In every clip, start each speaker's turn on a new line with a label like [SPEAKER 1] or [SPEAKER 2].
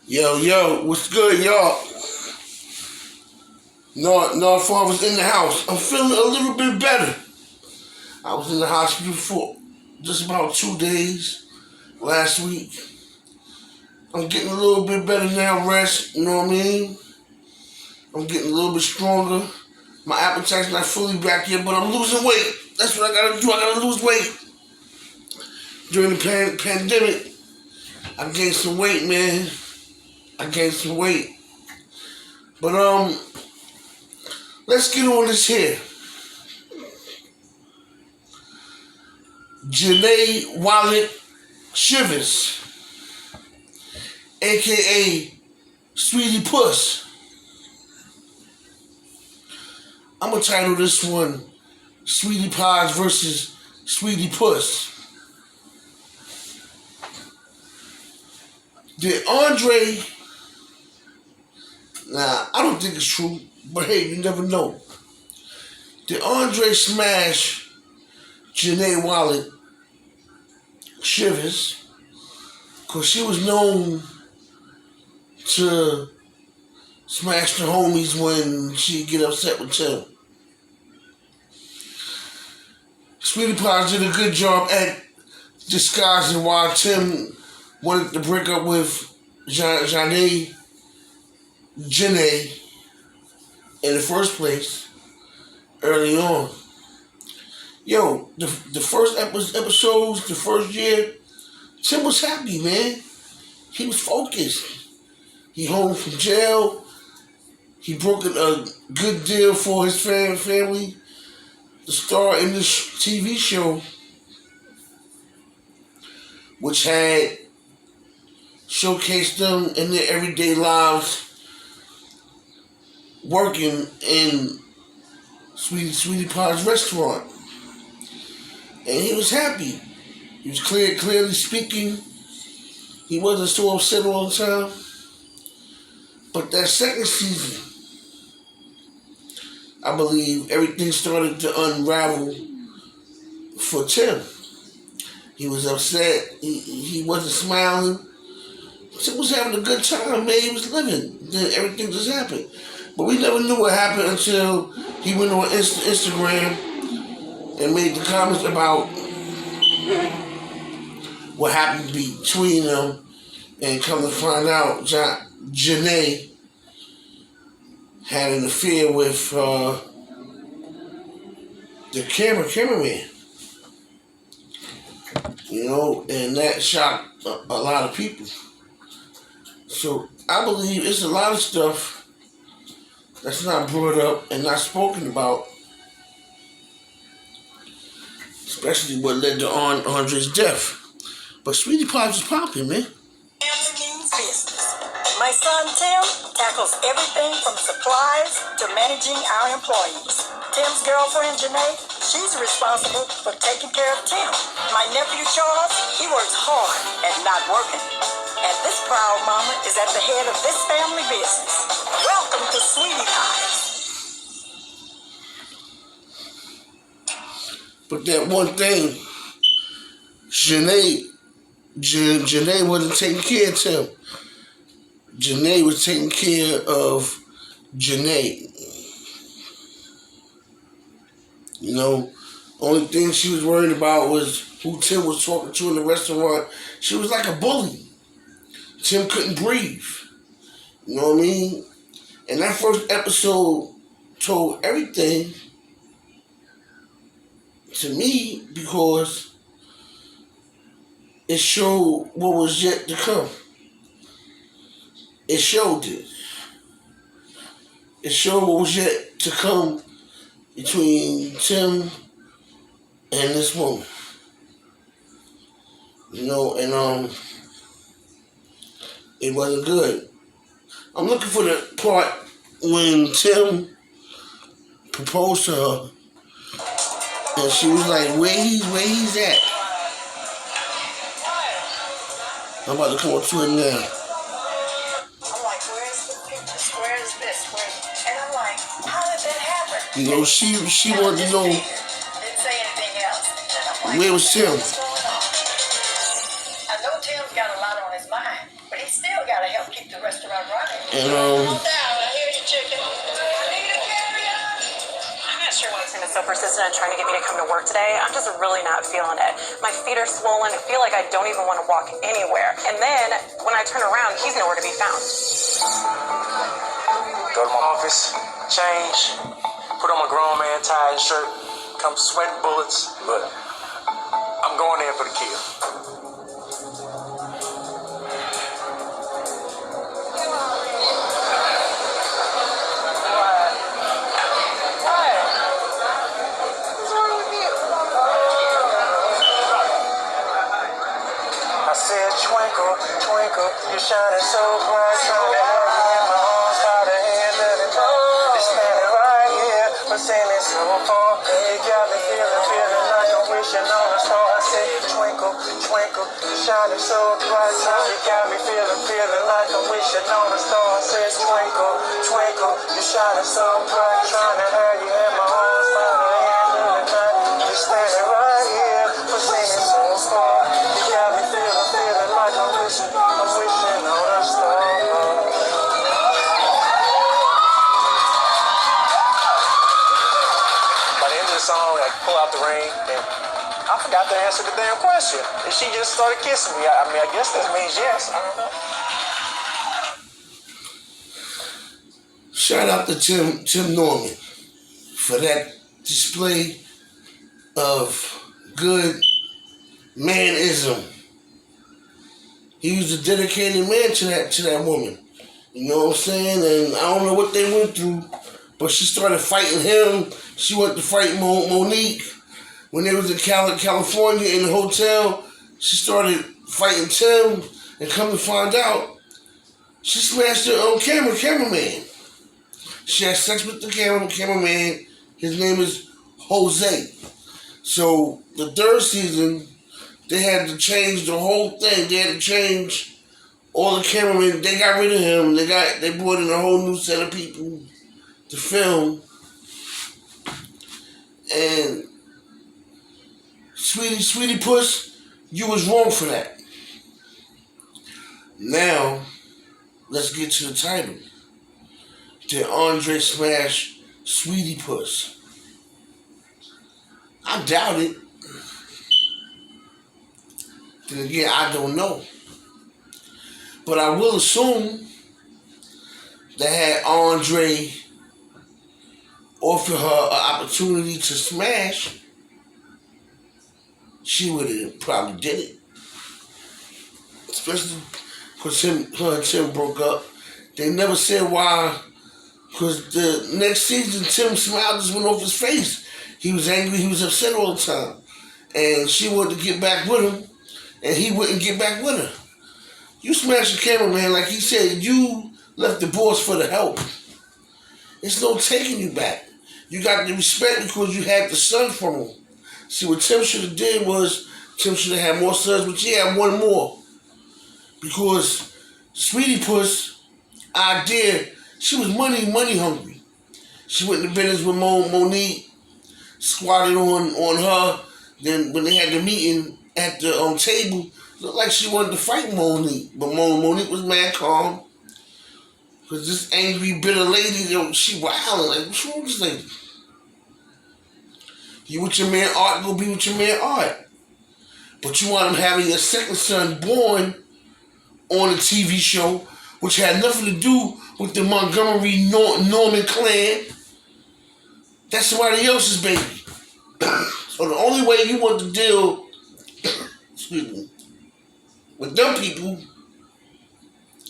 [SPEAKER 1] Yo, what's good, y'all? No, if I was in the house, I'm feeling a little bit better. I was in the hospital for just about 2 days last week. I'm getting a little bit better now, rest, you know what I mean? I'm getting a little bit stronger. My appetite's not fully back yet, but I'm losing weight. That's what I gotta do. I gotta lose weight. During the pandemic, I gained some weight, man. I gained some weight. But, let's get on this here. Jenae Wallet Shivers, aka Sweetie Puss. I'm gonna title this one Sweetie Pies versus Sweetie Puss. Did Andre, I don't think it's true, but hey, you never know. Did Andre smash Jenae Wallet Shivers? Because she was known to smash the homies when she get upset with Tim. Sweetie Pies did a good job at disguising why Tim wanted to break up with Jenae in the first place early on. Yo, the first episodes, the first year, Tim was happy, man. He was focused. He home from jail. He broke a good deal for his family to star in this TV show, which had showcased them in their everyday lives working in Sweetie Pie's restaurant. And he was happy. He was clearly speaking. He wasn't so upset all the time. But that second season, I believe everything started to unravel for Tim. He was upset. He wasn't smiling. Tim was having a good time, man. He was living. Then everything just happened. But we never knew what happened until he went on Instagram and made the comments about what happened between them, and come to find out, Jenae had an affair with the cameraman. You know, and that shocked a lot of people. So I believe it's a lot of stuff that's not brought up and not spoken about, especially what led to Andre's death. But Sweetie Pie was popping, man.
[SPEAKER 2] Family means business. My son Tim tackles everything from supplies to managing our employees. Tim's girlfriend Jenae, she's responsible for taking care of Tim. My nephew Charles, he works hard at not working. And this proud mama is at the head of this family business. Welcome to Sweetie Pies.
[SPEAKER 1] But that one thing, Jenae wasn't taking care of Tim. Jenae was taking care of Jenae. You know, only thing she was worried about was who Tim was talking to in the restaurant. She was like a bully. Tim couldn't breathe. You know what I mean? And that first episode told everything to me because it showed what was yet to come. It showed it. It showed what was yet to come between Tim and this woman. You know, and it wasn't good. I'm looking for the part when Tim proposed to her and she was like, where he's at? I'm about to come up to it now.
[SPEAKER 2] I'm like, where's the pictures? Where is this? And I'm like, how did that happen?
[SPEAKER 1] You know, she wanted to know
[SPEAKER 2] Didn't say anything else. And I'm like,
[SPEAKER 1] where was Tim.
[SPEAKER 2] what's going on? I know Tim's got a lot on his mind, but he still got to I help keep the restaurant running.
[SPEAKER 1] And
[SPEAKER 2] Calm down. I hear you, chicken.
[SPEAKER 3] I'm not sure why Tim is so persistent in trying to get me to come to work today. I'm just really not feeling it. My feet are swollen. I feel like I don't even want to walk anywhere. And then when I turn around, he's nowhere to be found.
[SPEAKER 4] Go to my office, change, put on my grown man tie and shirt, come sweating bullets, but I'm going there for the kill. I said, twinkle, twinkle, you're shining so bright, trying to have you in my arms, how to handle it. You're standing right here, but standing so far. You got me feeling like I'm wishing on a star. I said, twinkle, twinkle, you're shining so bright, you got me feeling like I'm wishing on a star. I said, twinkle, twinkle, you're shining so bright, trying to have you in my arms, how to handle it. You're standing right here, but standing so far. You got me feeling like I'm wishing on a star. By the end of the song, I pull out the ring, and I forgot to answer the damn question. And she just started kissing me. I mean, I guess that means yes. I don't know.
[SPEAKER 1] shout out to Tim Norman for that display of good manism. He was a dedicated man to that woman. You know what I'm saying? And I don't know what they went through, but she started fighting him. She went to fight Monique. When they was in California in the hotel, she started fighting Tim, and come to find out, she smashed her own cameraman. She had sex with the cameraman. His name is Jose. So the third season, they had to change the whole thing. They had to change all the cameramen. They got rid of him. They brought in a whole new set of people to film. And Sweetie Puss, you was wrong for that. Now, let's get to the title. Did Andre smash Sweetie Puss? I doubt it. Then again, I don't know. But I will assume that had Andre offered her an opportunity to smash, she would have probably did it. Especially because her and Tim broke up. They never said why. Because the next season, Tim's smile just went off his face. He was angry, he was upset all the time. And she wanted to get back with him, and he wouldn't get back with her. You smashed the cameraman, like he said, you left the boss for the help. It's no taking you back. You got the respect because you had the son from him. See, what Tim should have did was, Tim should have had more sons, but she had one more. Because Sweetie Puss idea, she was money hungry. She went to business with Monique, squatted on her. Then when they had the meeting at the table, looked like she wanted to fight Monique. But Monique was mad calm. Because this angry, bitter lady, she wilding. Like, what's wrong with this lady? You with your man Art, go be with your man Art. But you want him having your second son born on a TV show, which had nothing to do with the Montgomery Norman clan. That's somebody else's baby. So the only way you want to deal excuse me, with them people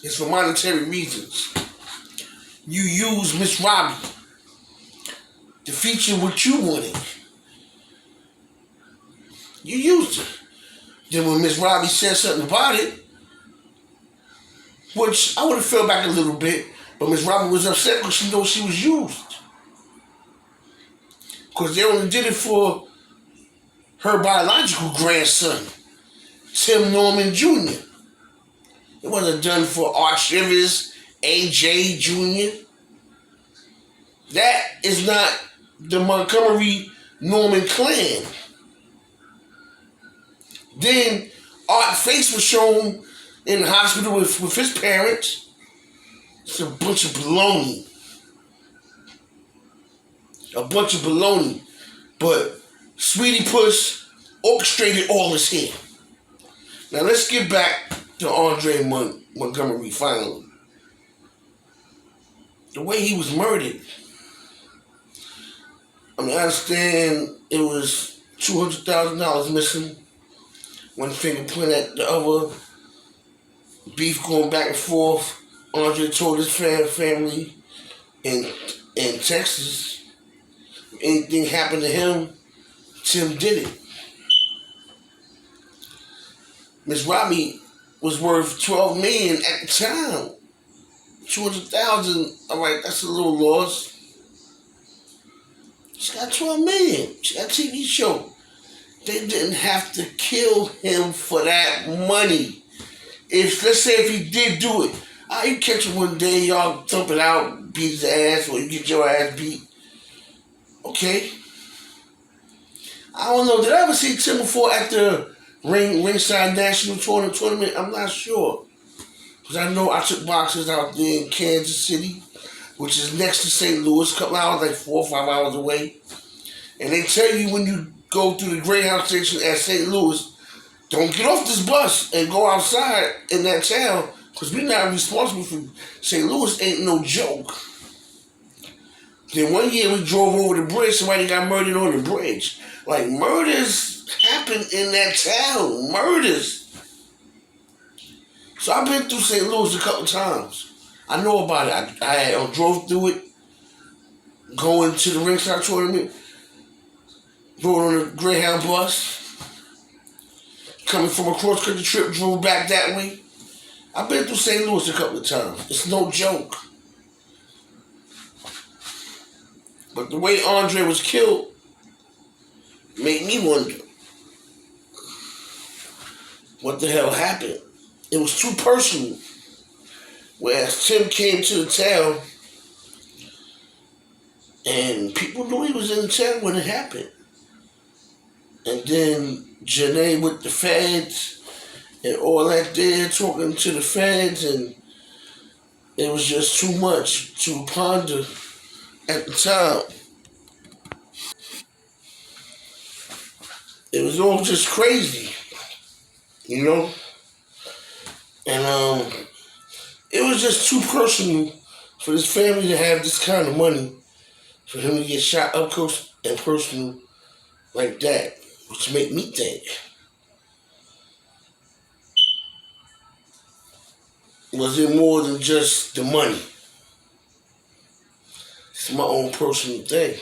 [SPEAKER 1] is for monetary reasons. You use Miss Robbie to feature what you wanted. You used her. Then when Miss Robbie said something about it, which I would have felt back a little bit, but Miss Robbie was upset because she knows she was used. Because they only did it for her biological grandson, Tim Norman Jr. It wasn't done for Art Shivers, AJ Jr. That is not the Montgomery Norman clan. Then Art face was shown in the hospital with his parents. It's a bunch of baloney. A bunch of baloney. But Sweetie Puss orchestrated all this here. Now let's get back to Andre Montgomery finally. The way he was murdered. I mean, I understand it was $200,000 missing. One finger pointed at the other. Beef going back and forth. Andre told his family in Texas, if anything happened to him, Tim did it. Miss Robbie was worth $12 million at the time. $200,000. All right, that's a little loss. She got $12 million. She got a TV show. They didn't have to kill him for that money. Let's say if he did do it, you catch him one day, y'all thump it out, beat his ass, or you get your ass beat. Okay. I don't know. Did I ever see Tim before at the Ringside National Tournament? I'm not sure. Because I know I took boxers out there in Kansas City, which is next to St. Louis, a couple hours, like 4 or 5 hours away. And they tell you when you go through the Greyhound station at St. Louis, don't get off this bus and go outside in that town, because we're not responsible for St. Louis. Ain't no joke. Then one year we drove over the bridge, somebody got murdered on the bridge. Like, murders happen in that town. Murders. So I've been through St. Louis a couple times. I know about it. I drove through it, going to the Ringside Tournament, rode on a Greyhound bus, coming from a cross-country trip, drove back that way. I've been through St. Louis a couple of times. It's no joke. But the way Andre was killed made me wonder what the hell happened. It was too personal. Whereas Tim came to the town and people knew he was in the town when it happened. And then Jenae with the feds and all that there, talking to the feds, and it was just too much to ponder at the time. It was all just crazy, you know? And it was just too personal for this family to have this kind of money, for him to get shot up close and personal like that, which made me think, was it more than just the money? It's my own personal thing.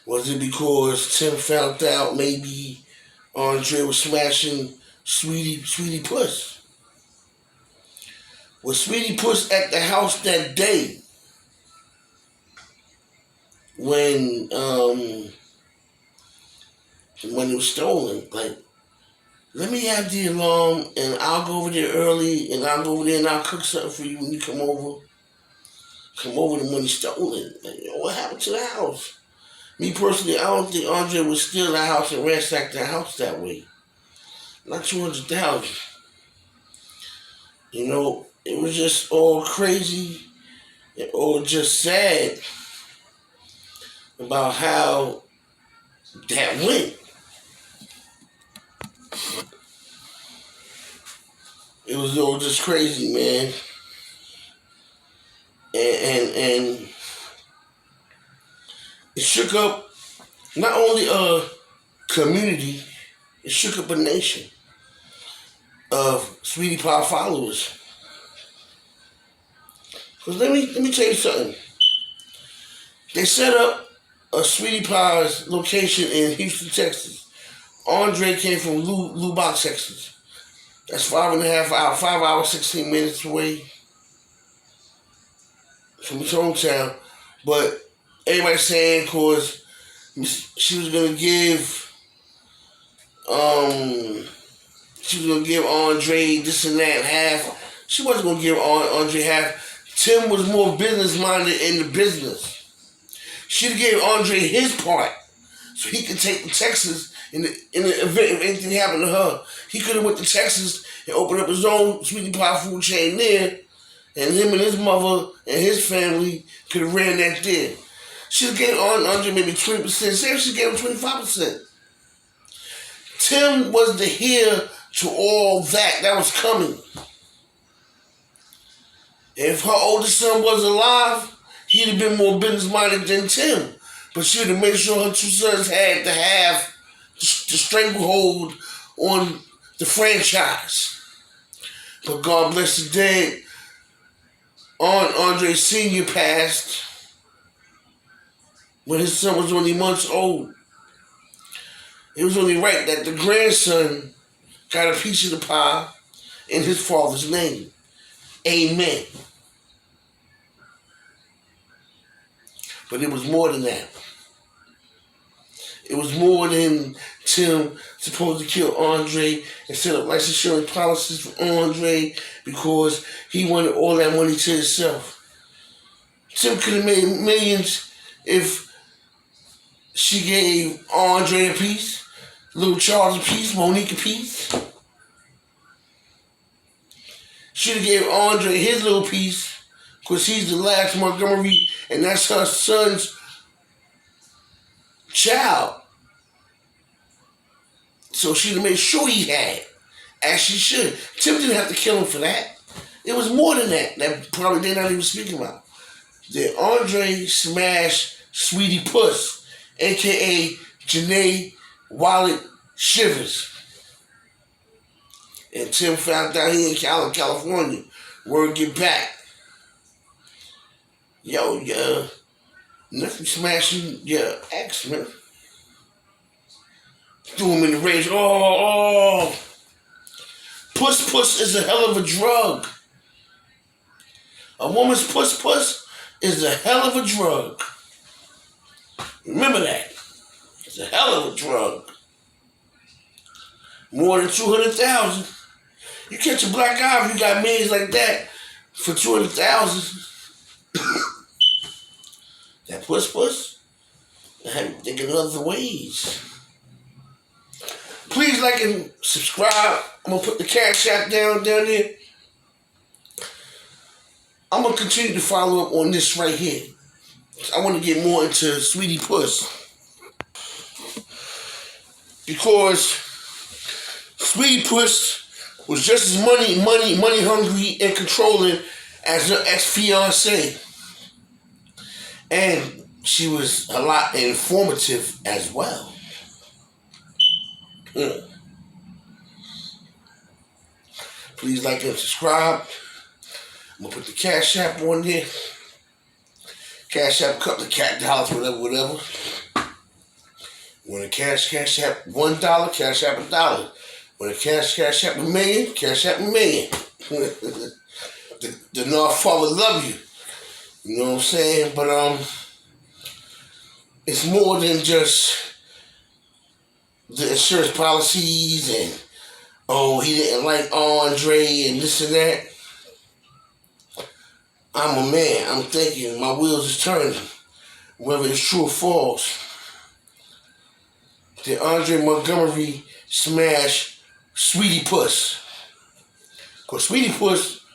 [SPEAKER 1] Was it because Tim found out maybe Andre was smashing Sweetie Puss? Was Sweetie Puss at the house that day when it was stolen? Like, let me have the alarm and I'll go over there early and I'll go over there and I'll cook something for you when you come over. Come over, the money stolen. Like, what happened to the house? Me personally, I don't think Andre would steal the house and ransack the house that way. Not $200,000. You know, it was just all crazy and all just sad about how that went. It was all just crazy, man. And it shook up not only a community, it shook up a nation of Sweetie Pie followers. Because let me tell you something. They set up a Sweetie Pie's location in Houston, Texas. Andre came from Lubbock, Texas. That's 5.5 hours, 5 hours, 16 minutes away from his hometown. But everybody's saying because she was gonna give Andre this and that half. She wasn't gonna give Andre half. Tim was more business minded in the business. She'd have gave Andre his part so he could take to Texas in the event if anything happened to her. He could have went to Texas and opened up his own sweetie pie food chain there, and him and his mother and his family could have ran that there. She gave Andre maybe 20%. Say she gave him 25%. Tim was the heir to all that was coming. If her oldest son was alive, he'd have been more business-minded than Tim. But she would have made sure her two sons had to have the stranglehold on the franchise. But God bless the dead. Andre Sr. passed when his son was only months old. It was only right that the grandson got a piece of the pie in his father's name. Amen. But it was more than that. It was more than Tim supposed to kill Andre and set up life insurance policies for Andre because he wanted all that money to himself. Tim could have made millions if she gave Andre a piece, little Charles a piece, Monique a piece. She should have gave Andre his little piece because he's the last Montgomery and that's her son's child. So she'd have made sure he had, as she should. Tim didn't have to kill him for that. It was more than that probably they're not even speaking about. That Andre smashed Sweetie Puss, a.k.a. Jenae Wallet Shivers. And Tim found out he in California. Word get back. Yo, nothing smashing your ex, man. Threw him in the rage. Oh. Puss is a hell of a drug. A woman's puss is a hell of a drug. Remember that. It's a hell of a drug. More than 200,000. You catch a black eye if you got millions like that for 200,000. That puss, I have you thinking other ways. Please like and subscribe. I'm going to put the Cash App down there. I'm going to continue to follow up on this right here. I want to get more into Sweetie Puss. Because Sweetie Puss was just as money hungry and controlling as her ex-fiancé. And she was a lot informative as well. Please like and subscribe. I'm going to put the Cash App on there. Cash App, couple of $, whatever. When a Cash App $1, Cash App $1. When a Cash App $1 million, Cash App $1 million. the North Father love you. You know what I'm saying? But it's more than just the insurance policies and he didn't like Andre and this and that. I'm a man. I'm thinking. My wheels is turning. Whether it's true or false. Did Andre Montgomery smash Sweetie Puss? Because Sweetie Puss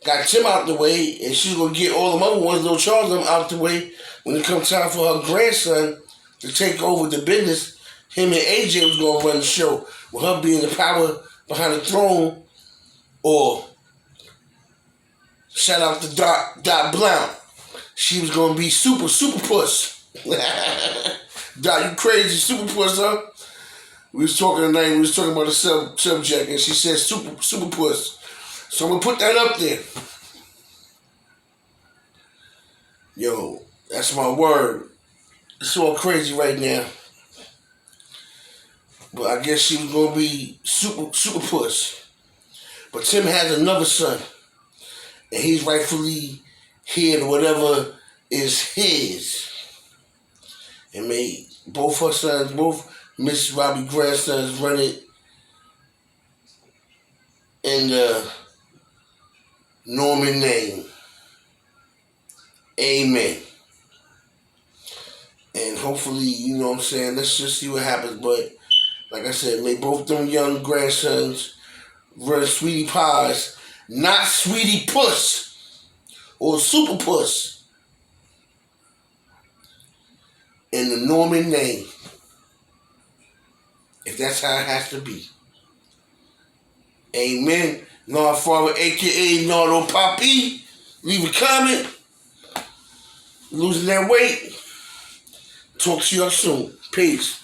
[SPEAKER 1] got Tim out the way, and she's going to get all the other ones, little Charles, them out the way when it comes time for her grandson to take over the business. Him and AJ was going to run the show with her being the power behind the throne. Or shout out to Dot Blount. She was going to be super Puss. Dot, you crazy, super Puss, huh? We was talking tonight, we was talking about the subject, and she said super Puss. So I'm going to put that up there. Yo, that's my word. It's all crazy right now. But I guess she was going to be super Puss. But Tim has another son. And he's rightfully here to whatever is his. And made both her sons, both Miss Robbie grandsons run it in the Norman name. Amen. And hopefully, you know what I'm saying, let's just see what happens. But Like I said, may both them young grandsons run Sweetie Pies, not Sweetie Puss or Super Puss, in the Norman name. If that's how it has to be. Amen. Nard Father, a.k.a. Nardo Papi. Leave a comment. Losing that weight. Talk to y'all soon. Peace.